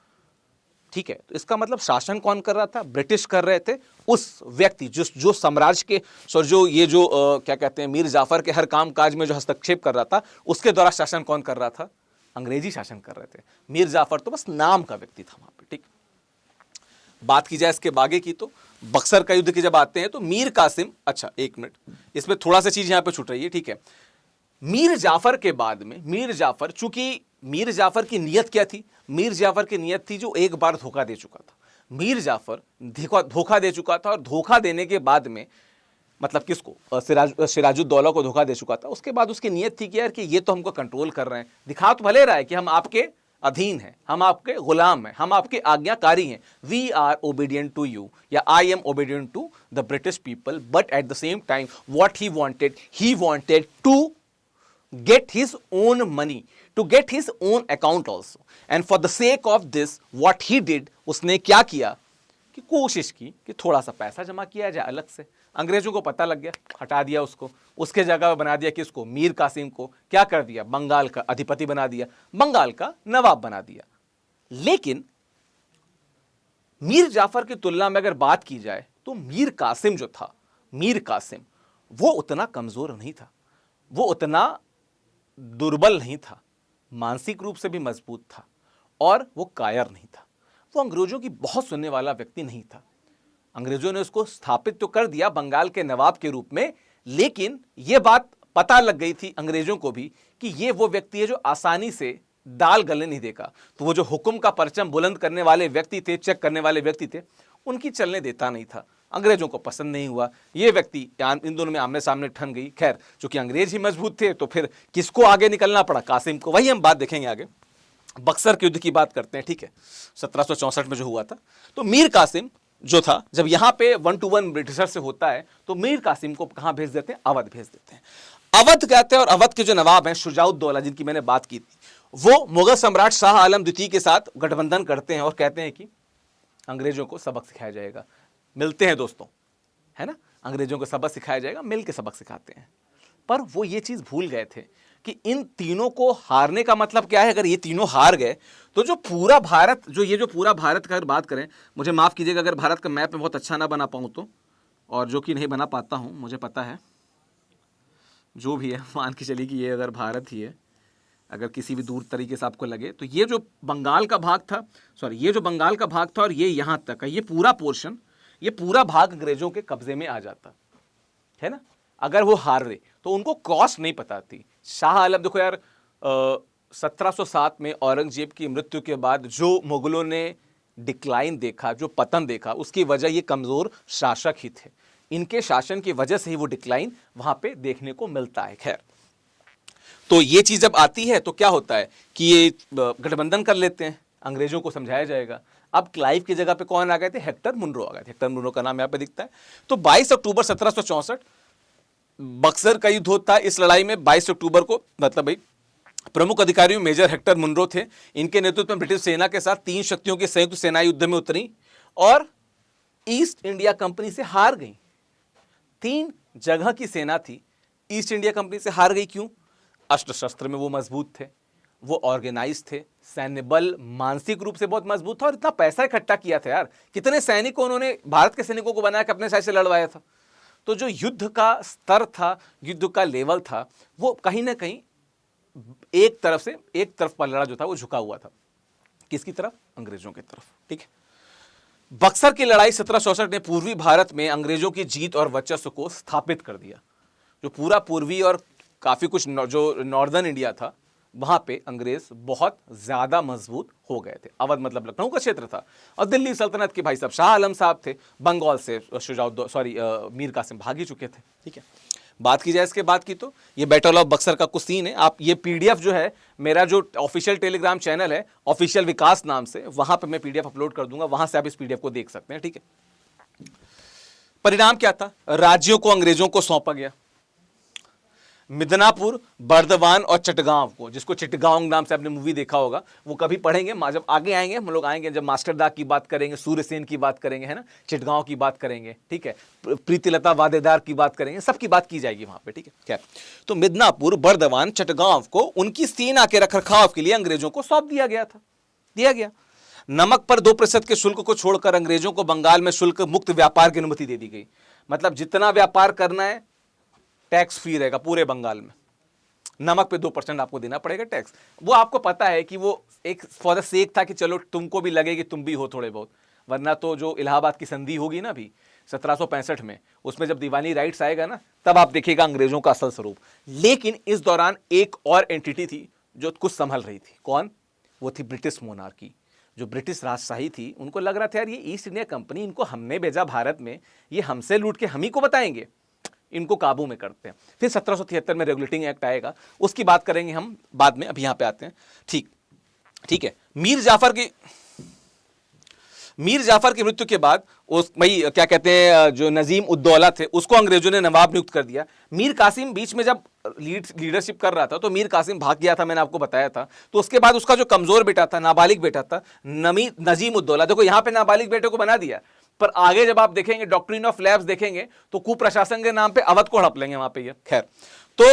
ठीक है, तो इसका मतलब शासन कौन कर रहा था? ब्रिटिश कर रहे थे। उस व्यक्ति जो साम्राज्य के जो ये जो क्या कहते हैं, मीर जाफर के हर काम काज में जो हस्तक्षेप कर रहा था, उसके द्वारा शासन कौन कर रहा था? अंग्रेजी शासन कर रहे थे। मीर जाफर तो बस नाम का व्यक्ति था वहां पे। ठीक, बात की जाए इसके बागे की, तो बक्सर का युद्ध की जब आते हैं तो मीर कासिम, अच्छा एक मिनट, इसमें थोड़ा सा चीज यहां पे छूट रही है। ठीक है, मीर जाफर के बाद में मीर जाफर, चूंकि मीर जाफर की नियत क्या थी? मीर जाफर की नियत थी जो एक बार धोखा दे चुका था। मीर जाफर धोखा दे चुका था, और धोखा देने के बाद में, मतलब किसको? सिराजुद्दौला को धोखा दे चुका था। उसके बाद उसकी नियत थी कि यार कि ये तो हमको कंट्रोल कर रहे हैं, दिखा तो भले रहा है कि हम आपके अधीन हैं, हम आपके गुलाम हैं, हम आपके आज्ञाकारी हैं, we are obedient to you, या I am obedient to the British people, but at the same time what he wanted to get his own money, to get his own account also, and for the sake of this what he did, उसने क्या किया कि कोशिश की कि थोड़ा सा पैसा जमा किया जाए अलग से। अंग्रेजों को पता लग गया, हटा दिया उसको, उसके जगह बना दिया किसको? मीर कासिम को। क्या कर दिया? बंगाल का अधिपति बना दिया, बंगाल का नवाब बना दिया। लेकिन मीर जाफर की तुलना में अगर बात की जाए तो मीर कासिम जो था, मीर कासिम वो उतना कमजोर नहीं था, वो उतना दुर्बल नहीं था, मानसिक रूप से भी मजबूत था, और वो कायर नहीं था। वो अंग्रेजों की बहुत सुनने वाला व्यक्ति नहीं था। अंग्रेजों ने उसको स्थापित तो कर दिया बंगाल के नवाब के रूप में, लेकिन यह बात पता लग गई थी अंग्रेजों को भी कि ये वो व्यक्ति है जो आसानी से दाल गलने नहीं देगा। तो वो जो हुक्म का परचम बुलंद करने वाले व्यक्ति थे, चेक करने वाले व्यक्ति थे, उनकी चलने देता नहीं था। अंग्रेजों को पसंद नहीं हुआ ये व्यक्ति, इन दोनों में आमने सामने ठन गई। खैर, चूंकि अंग्रेज ही मजबूत थे तो फिर किसको आगे निकलना पड़ा? कासिम को। वही हम बात देखेंगे आगे। बक्सर के युद्ध की बात करते हैं। ठीक है, 1764 में जो हुआ था, तो मीर कासिम जो था, जब यहां पे 1-to-1 ब्रिटिशर से होता है तो मीर कासिम को कहां भेज देते हैं? अवध भेज देते हैं। अवध कहते हैं, और अवध के जो नवाब हैं शुजाउद्दौला, जिनकी मैंने बात की थी, वो मुगल सम्राट शाह आलम द्वितीय के साथ गठबंधन करते हैं और कहते हैं कि अंग्रेजों को सबक सिखाया जाएगा। मिलते हैं दोस्तों, है ना, अंग्रेजों को सबक सिखाया जाएगा, मिल के सबक सिखाते हैं। पर वो ये चीज भूल गए थे कि इन तीनों को हारने का मतलब क्या है। अगर ये तीनों हार गए तो जो पूरा भारत, जो पूरा भारत का अगर बात करें, मुझे माफ कीजिएगा अगर भारत का मैप में बहुत अच्छा ना बना पाऊं तो, और जो कि नहीं बना पाता हूं, मुझे पता है, जो भी है मान के चलिए कि ये अगर भारत ही है, अगर किसी भी दूर तरीके से आपको लगे तो ये जो बंगाल का भाग था, ये जो बंगाल का भाग था और ये यहां तक है, ये पूरा पोर्शन, ये पूरा भाग अंग्रेजों के कब्जे में आ जाता है ना। अगर वो हार रहे तो उनको कॉस्ट नहीं पता थी। शाह आलम, देखो यार, 1707 में औरंगजेब की मृत्यु के बाद जो मुगलों ने डिक्लाइन देखा, जो पतन देखा, उसकी वजह ये कमजोर शासक ही थे। इनके शासन की वजह से ही वो डिक्लाइन वहां पे देखने को मिलता है। खैर, तो ये चीज जब आती है तो क्या होता है कि ये गठबंधन कर लेते हैं, अंग्रेजों को समझाया जाएगा। अब क्लाइव की जगह पे कौन आ गए थे? हेक्टर मुनरो आ गए थे। हेक्टर मुनरो का नाम यहाँ पे दिखता है। तो 22 अक्टूबर 1764 बक्सर का युद्ध होता है। इस लड़ाई में 22 अक्टूबर को, मतलब भाई, प्रमुख अधिकारी मेजर हेक्टर मुनरो थे। इनके नेतृत्व में ब्रिटिश सेना के साथ 3 शक्तियों की संयुक्त सेना युद्ध में उतरी और ईस्ट इंडिया कंपनी से हार गई। 3 जगह की सेना थी, ईस्ट इंडिया कंपनी से हार गई। क्यों? अस्त्र शस्त्र में वो मजबूत थे, वो ऑर्गेनाइज थे, सैन्य बल मानसिक रूप से बहुत मजबूत था और इतना पैसा इकट्ठा किया था यार। कितने सैनिकों उन्होंने भारत के सैनिकों को बनाया कि अपने साइड से लड़वाया था। तो जो युद्ध का स्तर था, युद्ध का लेवल था, वो कहीं ना कहीं एक तरफ पलड़ा जो था वो झुका हुआ था। किसकी तरफ? अंग्रेजों की तरफ। ठीक है। बक्सर की लड़ाई 1764 ने पूर्वी भारत में अंग्रेजों की जीत और वर्चस्व को स्थापित कर दिया। जो पूरा पूर्वी और काफी कुछ जो नॉर्दर्न इंडिया था, वहां पे अंग्रेज बहुत ज्यादा मजबूत हो गए थे। अवध मतलब लखनऊ का क्षेत्र था और दिल्ली सल्तनत के भाई साहब शाह आलम साहब थे। बंगाल से मीर कासिम भाग ही चुके थे। ठीक है। बात की जाए इसके बाद की तो ये बैटल ऑफ बक्सर का कुछ सीन है। आप ये पीडीएफ जो है, मेरा जो ऑफिशियल टेलीग्राम चैनल है, ऑफिशियल विकास नाम से, वहां पे मैं पीडीएफ अपलोड कर दूंगा, वहां से आप इस पीडीएफ को देख सकते हैं। ठीक है। परिणाम क्या था? राज्यों को अंग्रेजों को सौंपा गया। मिदनापुर, बर्दवान और चटगांव को, जिसको चिटगांव नाम से आपने मूवी देखा होगा, वो कभी पढ़ेंगे, जब आगे आएंगे हम लोग आएंगे, जब मास्टरदा की बात करेंगे, सूर्यसेन की बात करेंगे, है ना, चिटगांव की बात करेंगे। ठीक है। प्रीतिलता वादेदार की बात करेंगे, सबकी बात की जाएगी वहां पे। ठीक है। खैर, तो मिदनापुर, बर्दवान, चटगांव को उनकी सेना के रखरखाव के लिए अंग्रेजों को सौंप दिया गया। नमक पर 2% के शुल्क को छोड़कर अंग्रेजों को बंगाल में शुल्क मुक्त व्यापार की अनुमति दे दी गई। मतलब जितना व्यापार करना है टैक्स फ्री रहेगा पूरे बंगाल में। नमक पे 2% आपको देना पड़ेगा टैक्स। वो आपको पता है कि वो एक फॉर द सेक था कि चलो तुमको भी लगे कि तुम भी हो थोड़े बहुत, वरना तो जो इलाहाबाद की संधि होगी ना अभी 1765 में, उसमें जब दीवानी राइट्स आएगा ना, तब आप देखिएगा अंग्रेजों का असल स्वरूप। लेकिन इस दौरान एक और एंटिटी थी जो कुछ संभल रही थी। कौन? वो थी ब्रिटिश मोनार्की। जो ब्रिटिश राजशाही थी, उनको लग रहा था यार ये ईस्ट इंडिया कंपनी, इनको हमने भेजा भारत में, ये हमसे लूट के हम ही को बताएंगे, इनको काबू में करते हैं। फिर 1773 में रेगुलेटिंग एक्ट आएगा, उसकी बात करेंगे हम बाद में, अभी यहां पे आते हैं। ठीक है। मीर जाफर की मृत्यु के बाद उस भाई क्या कहते हैं, जो नजीम उद्दौला थे, उसको अंग्रेजों ने नवाब नियुक्त कर दिया। मीर कासिम बीच में जब लीडरशिप कर रहा था तो मीर कासिम भाग गया था, मैंने आपको बताया था। तो उसके बाद उसका जो कमजोर बेटा था, नाबालिग बेटा था, नजीम उद्दौला, देखो यहां पे नाबालिग बेटे को बना दिया, पर आगे जब आप देखेंगे डॉक्ट्रिन ऑफ लैब्स देखेंगे तो कुप्रशासन के नाम पे अवध को हड़प लेंगे वहां पे ये। खैर, तो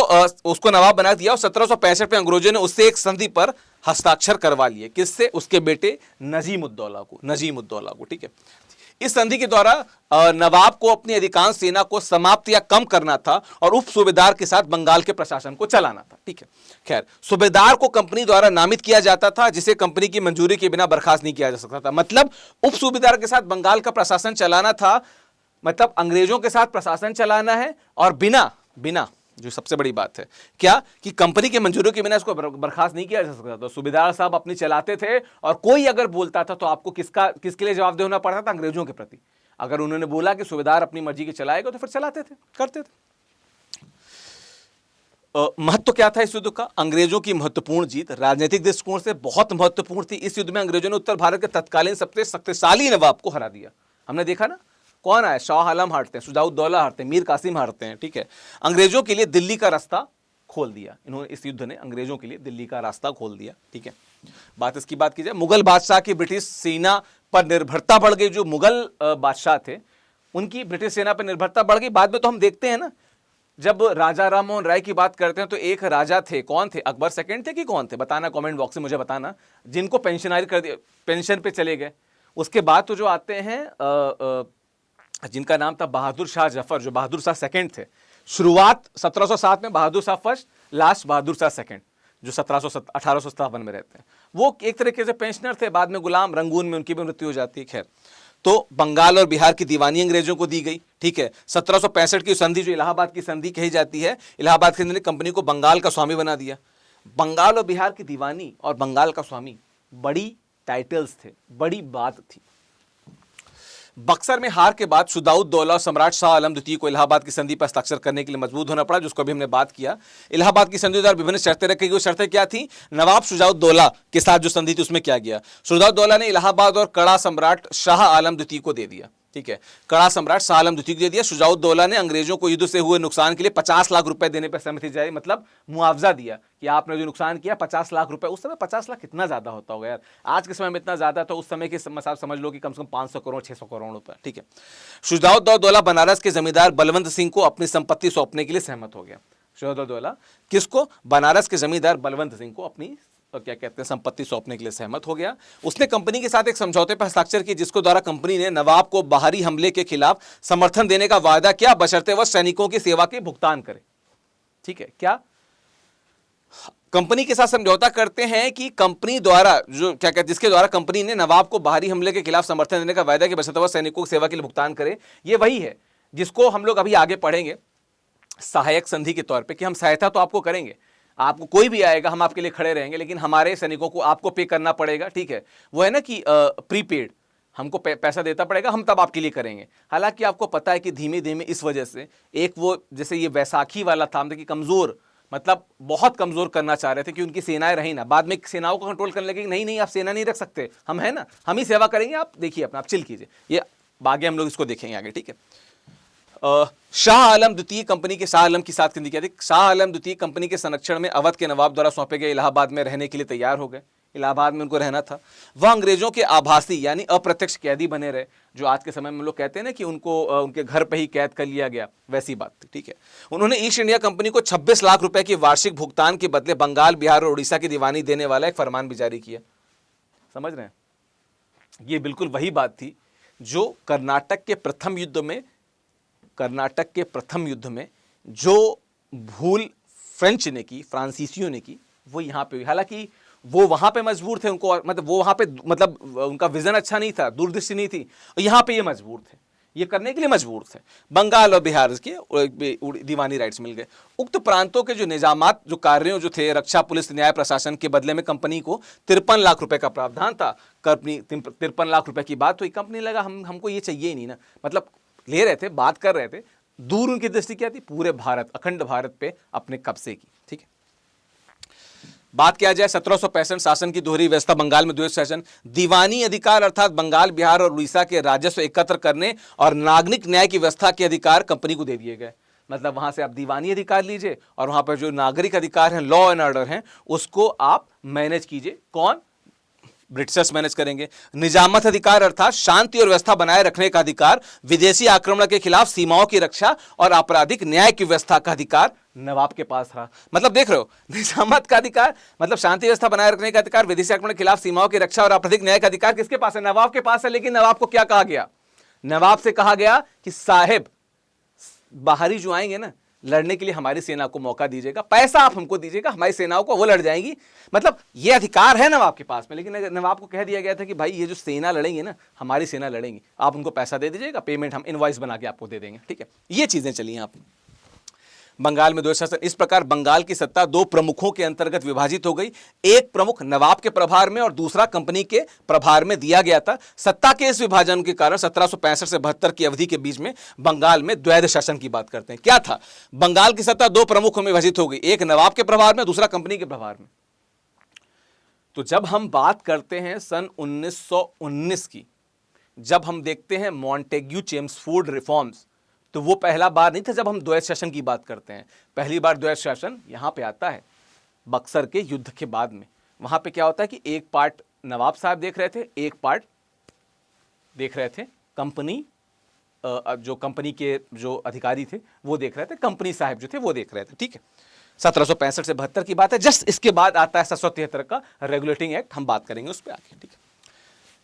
उसको नवाब बना दिया और 1765 में अंग्रेजों ने उससे एक संधि पर हस्ताक्षर करवा लिए। किससे? उसके बेटे नजीम उद्दौला को। ठीक है। इस संधि के द्वारा नवाब को अपनी अधिकांश सेना को समाप्त या कम करना था और उप सूबेदार के साथ बंगाल के प्रशासन को चलाना था। ठीक है। खैर, सूबेदार को कंपनी द्वारा नामित किया जाता था, जिसे कंपनी की मंजूरी के बिना बर्खास्त नहीं किया जा सकता था। मतलब उप सूबेदार के साथ बंगाल का प्रशासन चलाना था, मतलब अंग्रेजों के साथ प्रशासन चलाना है, और बिना जो सबसे बड़ी बात है क्या, कि कंपनी की मंजूरी के बिना इसको बर्खास्त नहीं किया जा सकता। तो सूबेदार साहब अपनी चलाते थे, और कोई अगर बोलता था तो आपको किसके लिए जवाबदेह होना पड़ता था? अंग्रेजों के प्रति। अगर उन्होंने बोला कि सूबेदार अपनी मर्जी के चलाएगा तो फिर चलाते थे, करते थे। महत्व क्या था इस युद्ध का? अंग्रेजों की महत्वपूर्ण जीत राजनीतिक दृष्टिकोण से बहुत महत्वपूर्ण थी। इस युद्ध में अंग्रेजों ने उत्तर भारत के तत्कालीन सबसे शक्तिशाली नवाब को हरा दिया। हमने देखा ना कौन आया? शाह आलम हारते हैं, शुजाउद्दौला हारते हैं, मीर कासिम हारते हैं। ठीक है। अंग्रेजों के लिए दिल्ली का रास्ता खोल दिया इन्होंने, इस युद्ध ने अंग्रेजों के लिए दिल्ली का रास्ता खोल दिया। ठीक है। इसकी बात की जाए, मुगल बादशाह की ब्रिटिश सेना पर निर्भरता बढ़ गई। जो मुगल बादशाह थे उनकी ब्रिटिश सेना पर निर्भरता बढ़ गई। बाद में तो हम देखते हैं ना जब राजा राम मोहन राय की बात करते हैं तो एक राजा थे, कौन थे, अकबर सेकंड थे कि कौन थे, बताना कमेंट बॉक्स में मुझे बताना, जिनको पेंशनर कर दिया, पेंशन पे चले गए। उसके बाद तो जो आते हैं जिनका नाम था बहादुर शाह जफर, जो बहादुर शाह सेकंड थे। शुरुआत 1707 में Bahadur Shah first, last Bahadur Shah second, जो 1857 में रहते हैं। वो एक तरीके से पेंशनर थे, बाद में गुलाम रंगून में उनकी भी मृत्यु हो जाती है। खैर, तो बंगाल और बिहार की दीवानी अंग्रेजों को दी गई, ठीक है। 1765 की संधि, जो इलाहाबाद की संधि कही जाती है, इलाहाबाद की संधि ने कंपनी को बंगाल का स्वामी बना दिया। बंगाल और बिहार की दीवानी और बंगाल का स्वामी बड़ी टाइटल्स थे, बड़ी बात थी। बक्सर में हार के बाद शुजाउद्दौला और सम्राट शाह आलम द्वितीय को इलाहाबाद की संधि पर हस्ताक्षर करने के लिए मजबूर होना पड़ा, जिसको अभी हमने बात किया। इलाहाबाद की संधि द्वारा विभिन्न शर्तें रखी गई। शर्तें क्या थी? नवाब शुजाउद्दौला के साथ जो संधि थी उसमें क्या किया, शुजाउद्दौला ने इलाहाबाद और कड़ा सम्राट शाह आलम द्वितीय को दे दिया, ठीक है। कड़ा सम्राट शाह आलम द्वितीय को दे दिया। शुजाउद्दौला ने अंग्रेजों को युद्ध से हुए नुकसान के लिए 50 लाख रुपए देने पर सहमति जताई, मतलब मुआवजा दिया कि आपने जो नुकसान किया 50 लाख रुपए। उस समय 50 लाख कितना ज्यादा होता होगा यार, आज के समय में इतना ज्यादा, तो उस समय के समझ लो कि कम से कम 500 करोड़ 600 करोड़ रुपए, ठीक है। शुजाउद्दौला बनारस के जमींदार बलवंत सिंह को अपनी संपत्ति सौंपने के लिए सहमत हो गया। शुजाउद्दौला किसको? बनारस के जमींदार बलवंत सिंह को अपनी क्या कहते हैं संपत्ति सौंपने के लिए सहमत हो गया। उसने कंपनी के साथ एक समझौते पर हस्ताक्षर किए, जिसके द्वारा कंपनी ने नवाब को बाहरी हमले के खिलाफ समर्थन देने का वादा किया, बशर्ते वह सैनिकों की सेवा के भुगतान करे, ठीक है। क्या कंपनी के साथ समझौता करते हैं कि कंपनी द्वारा जो क्या कहते, जिसके द्वारा कंपनी ने नवाब को बाहरी हमले के खिलाफ समर्थन देने का वादा किया, बशर्ते वह सैनिकों की सेवा के लिए भुगतान करे। ये वही है जिसको हम लोग अभी आगे पढ़ेंगे सहायक संधि के तौर पे, कि हम सहायता तो आपको करेंगे, आपको कोई भी आएगा हम आपके लिए खड़े रहेंगे, लेकिन हमारे सैनिकों को आपको पे करना पड़ेगा, ठीक है। वो है ना कि प्रीपेड, हमको पैसा देता पड़ेगा, हम तब आपके लिए करेंगे। हालांकि आपको पता है कि धीमे धीमे इस वजह से एक वो जैसे ये वैसाखी वाला था कि कमजोर, मतलब बहुत कमजोर करना चाह रहे थे कि उनकी सेनाएं रही ना, बाद में सेनाओं को कंट्रोल करने लगे कि नहीं नहीं आप सेना नहीं रख सकते, हम है ना, हम ही सेवा करेंगे, आप देखिए अपना, आप चिल कीजिए। ये आगे हम लोग इसको देखेंगे आगे, ठीक है। शाह आलम द्वितीय कंपनी के शाह आलम की साथ संधि क्या थी? शाह आलम द्वितीय कंपनी के संरक्षण में अवध के नवाब द्वारा सौंपे गए इलाहाबाद में रहने के लिए तैयार हो गए। इलाहाबाद में उनको रहना था। वह अंग्रेजों के आभासी यानी अप्रत्यक्ष कैदी बने रहे, जो आज के समय में लोग कहते हैं ना कि उनको उनके घर पे ही कैद कर लिया गया, वैसी बात थी, ठीक है। उन्होंने ईस्ट इंडिया कंपनी को 26 लाख रुपए की वार्षिक भुगतान के बदले बंगाल, बिहार और उड़ीसा की दीवानी देने वाला एक फरमान भी जारी किया। समझ रहे हैं? ये बिल्कुल वही बात थी जो कर्नाटक के प्रथम युद्ध में जो भूल फ्रेंच ने की, फ्रांसीसियों ने की, वो यहाँ पे हुई। हालांकि वो वहां पे मजबूर थे, उनको मतलब वो वहां पे मतलब उनका विजन अच्छा नहीं था, दूरदृष्टि नहीं थी, और यहाँ पे ये मजबूर थे, ये करने के लिए मजबूर थे। बंगाल और बिहार के दीवानी राइट्स मिल गए। उक्त प्रांतों के जो निजामात, जो कार्यों जो थे, रक्षा, पुलिस, न्याय, प्रशासन के बदले में कंपनी को 53 लाख रुपए का प्रावधान था। कंपनी 53 लाख रुपए की बात हुई, कंपनी लगा हमको ये चाहिए ही नहीं ना, मतलब ले रहे थे, बात कर रहे थे, दूर उनकी दृष्टि क्या थी? पूरे भारत, अखंड भारत पे अपने कब्जे की, ठीक है। बात किया जाए 1765 शासन की दोहरी व्यवस्था, बंगाल में द्वैत शासन, दीवानी अधिकार अर्थात बंगाल, बिहार और उड़ीसा के राजस्व एकत्र करने और नागरिक न्याय की व्यवस्था के अधिकार कंपनी को दे दिए गए। मतलब वहां से आप दीवानी अधिकार लीजिए और वहां पर जो नागरिक अधिकार हैं, लॉ एंड ऑर्डर हैं, उसको आप मैनेज कीजिए। कौन? ब्रिटिशर्स मैनेज करेंगे। निजामत अधिकार अर्थात शांति और व्यवस्था बनाए रखने का अधिकार, विदेशी आक्रमण के खिलाफ सीमाओं की रक्षा और आपराधिक न्याय की व्यवस्था का अधिकार नवाब के पास रहा। मतलब देख रहे हो, निजामत का अधिकार मतलब शांति व्यवस्था बनाए रखने का अधिकार, विदेशी आक्रमण के खिलाफ सीमाओं की रक्षा और आपराधिक न्याय का अधिकार किसके पास है? नवाब के पास है। लेकिन नवाब को क्या कहा गया? नवाब से कहा गया कि साहेब बाहरी जो आएंगे ना लड़ने के लिए, हमारी सेना को मौका दीजिएगा, पैसा आप हमको दीजिएगा, हमारी सेनाओं को वो लड़ जाएंगी। मतलब ये अधिकार है नवाब के पास में। लेकिन नवाब को कह दिया गया था कि भाई ये जो सेना लड़ेंगे ना, हमारी सेना लड़ेंगी, आप उनको पैसा दे दीजिएगा, पेमेंट हम इनवॉइस बना के आपको दे देंगे, ठीक है। ये चीजें चली यहाँ पे। बंगाल में द्वैत शासन। इस प्रकार बंगाल की सत्ता दो प्रमुखों के अंतर्गत विभाजित हो गई। एक प्रमुख नवाब के प्रभार में और दूसरा कंपनी के प्रभार में दिया गया था। सत्ता के इस विभाजन के कारण 1765 से 72 की अवधि के बीच में बंगाल में द्वैध शासन की बात करते हैं। क्या था? बंगाल की सत्ता दो प्रमुखों में विभाजित हो गई, एक नवाब के प्रभार में, दूसरा कंपनी के प्रभार में। तो जब हम बात करते हैं सन 1919 की, जब हम देखते हैं मॉन्टेग्यू चेम्सफोर्ड रिफॉर्म्स, तो वो पहला बार नहीं था जब हम द्वैत शासन की बात करते हैं। पहली बार द्वैत शासन यहां पे आता है बक्सर के युद्ध के बाद में। वहां पे क्या होता है कि एक पार्ट नवाब साहब देख रहे थे, एक पार्ट देख रहे थे कंपनी जो कंपनी के जो अधिकारी थे वो देख रहे थे, कंपनी साहब जो थे वो देख रहे थे, ठीक है। 1765 से 72 की बात है। जस्ट इसके बाद आता है 1773 का रेगुलेटिंग एक्ट, हम बात करेंगे उस पर आगे, ठीक है।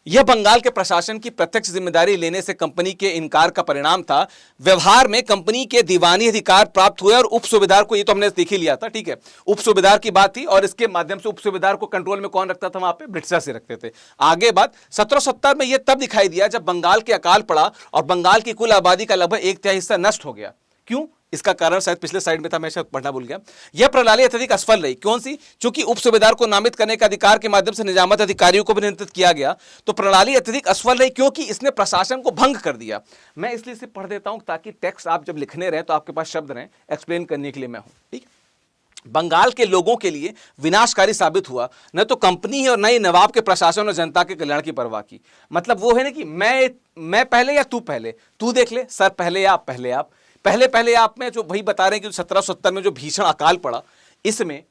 यह बंगाल के प्रशासन की प्रत्यक्ष जिम्मेदारी लेने से कंपनी के इनकार का परिणाम था। व्यवहार में कंपनी के दीवानी अधिकार प्राप्त हुए और उप सूबेदार को, ये तो हमने देख ही लिया था, ठीक है, उप सूबेदार की बात थी और इसके माध्यम से उप सूबेदार को कंट्रोल में कौन रखता था वहां पे, ब्रिटिशर से रखते थे। आगे बात 1770 में यह तब दिखाई दिया जब बंगाल के अकाल पड़ा और बंगाल की कुल आबादी का लगभग 1/3 हिस्सा नष्ट हो गया। क्यों? इसका कारण शायद पिछले साइड में था, मैं शायद पढ़ना भूल गया। यह प्रणाली अत्यधिक असफल रही। कौन सी? क्योंकि उप सूबेदार को नामित करने के अधिकार के माध्यम से निजामत अधिकारियों को भी नियंत्रित किया गया, तो प्रणाली अत्यधिक असफल रही क्योंकि इसने प्रशासन को भंग कर दिया। मैं इसलिए इसे पढ़ देता हूं ताकि टेक्स्ट आप जब लिखने रहे तो आपके पास शब्द रहे, एक्सप्लेन करने के लिए मैं हूं, ठीक है। बंगाल के लोगों के लिए विनाशकारी साबित हुआ। न तो कंपनी है और न ही नवाब के प्रशासन और जनता के कल्याण की परवाह की। मतलब वो है ना कि मैं पहले या तू पहले, तू देख ले सर, पहले या आप, पहले आप में जो वही बता रहे हैं कि 1770 में जो भीषण अकाल पड़ा, इसमें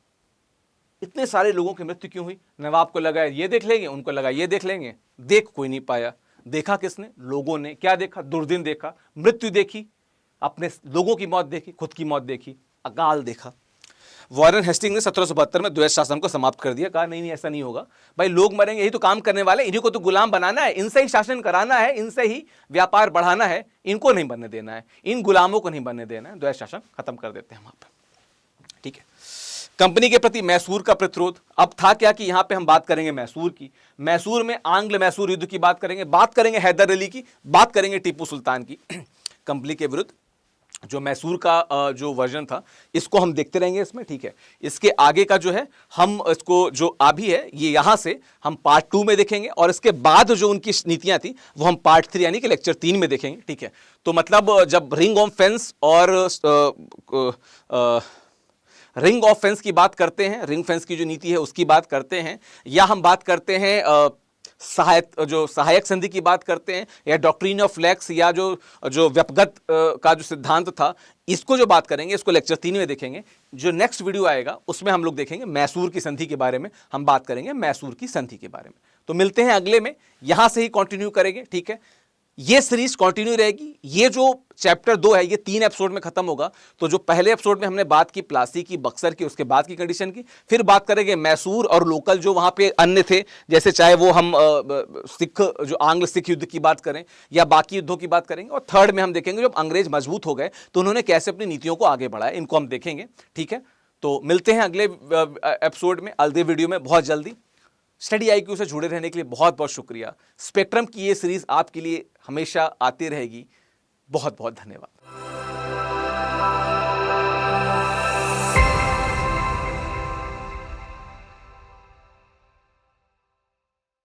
इतने सारे लोगों की मृत्यु क्यों हुई? नवाब को लगा ये देख लेंगे, उनको लगा ये देख लेंगे, देख कोई नहीं पाया। देखा किसने? लोगों ने। क्या देखा? दुर्दिन देखा, मृत्यु देखी, अपने लोगों की मौत देखी, खुद की मौत देखी, अकाल देखा। वॉरेन हेस्टिंग ने 1772 में द्वैत शासन को समाप्त कर दिया। कहा नहीं ऐसा नहीं होगा भाई, लोग मरेंगे, यही तो काम करने वाले, इन्हीं को तो गुलाम बनाना है, इनसे ही शासन कराना है, इनसे ही व्यापार बढ़ाना है, इनको नहीं बनने देना है, इन गुलामों को नहीं बनने देना है, द्वैत शासन खत्म कर देते हैं वहां पर, ठीक है। कंपनी के प्रति मैसूर का प्रतिरोध। अब था क्या कि यहां पे हम बात करेंगे मैसूर की। मैसूर में आंग्ल मैसूर युद्ध की बात करेंगे हैदर अली की, बात करेंगे टीपू सुल्तान की। कंपनी के विरुद्ध जो मैसूर का जो वर्जन था, इसको हम देखते रहेंगे इसमें, ठीक है। इसके आगे का जो है हम इसको जो अभी है ये यहां से हम पार्ट 2 में देखेंगे और इसके बाद जो उनकी नीतियां थी वो हम पार्ट 3 यानी कि लेक्चर 3 में देखेंगे, ठीक है। तो मतलब जब रिंग ऑफ फेंस और रिंग ऑफ फेंस की बात करते हैं, रिंग फेंस की जो नीति है उसकी बात करते हैं, या हम बात करते हैं सहायक संधि की बात करते हैं, या डॉक्ट्रिन ऑफ लेक्स, या जो व्यपगत का जो सिद्धांत था, इसको जो बात करेंगे इसको लेक्चर 3 में देखेंगे। जो नेक्स्ट वीडियो आएगा उसमें हम लोग देखेंगे मैसूर की संधि के बारे में, हम बात करेंगे मैसूर की संधि के बारे में। तो मिलते हैं अगले में, यहां से ही कंटिन्यू करेंगे, ठीक है। ये सीरीज कंटिन्यू रहेगी। ये जो चैप्टर 2 है ये 3 एपिसोड में खत्म होगा। तो जो पहले एपिसोड में हमने बात की प्लासी की, बक्सर की, उसके बाद की कंडीशन की, फिर बात करेंगे मैसूर और लोकल जो वहां पे अन्य थे, जैसे चाहे वो हम सिख जो आंग्ल सिख युद्ध की बात करें या बाकी युद्धों की बात करेंगे। और थर्ड में हम देखेंगे जब अंग्रेज मजबूत हो गए तो उन्होंने कैसे अपनी नीतियों को आगे बढ़ाया, इनको हम देखेंगे, ठीक है। तो मिलते हैं अगले एपिसोड में, अगले वीडियो में बहुत जल्दी। स्टडी IQ से जुड़े रहने के लिए बहुत बहुत शुक्रिया। स्पेक्ट्रम की ये सीरीज आपके लिए हमेशा आती रहेगी। बहुत बहुत धन्यवाद।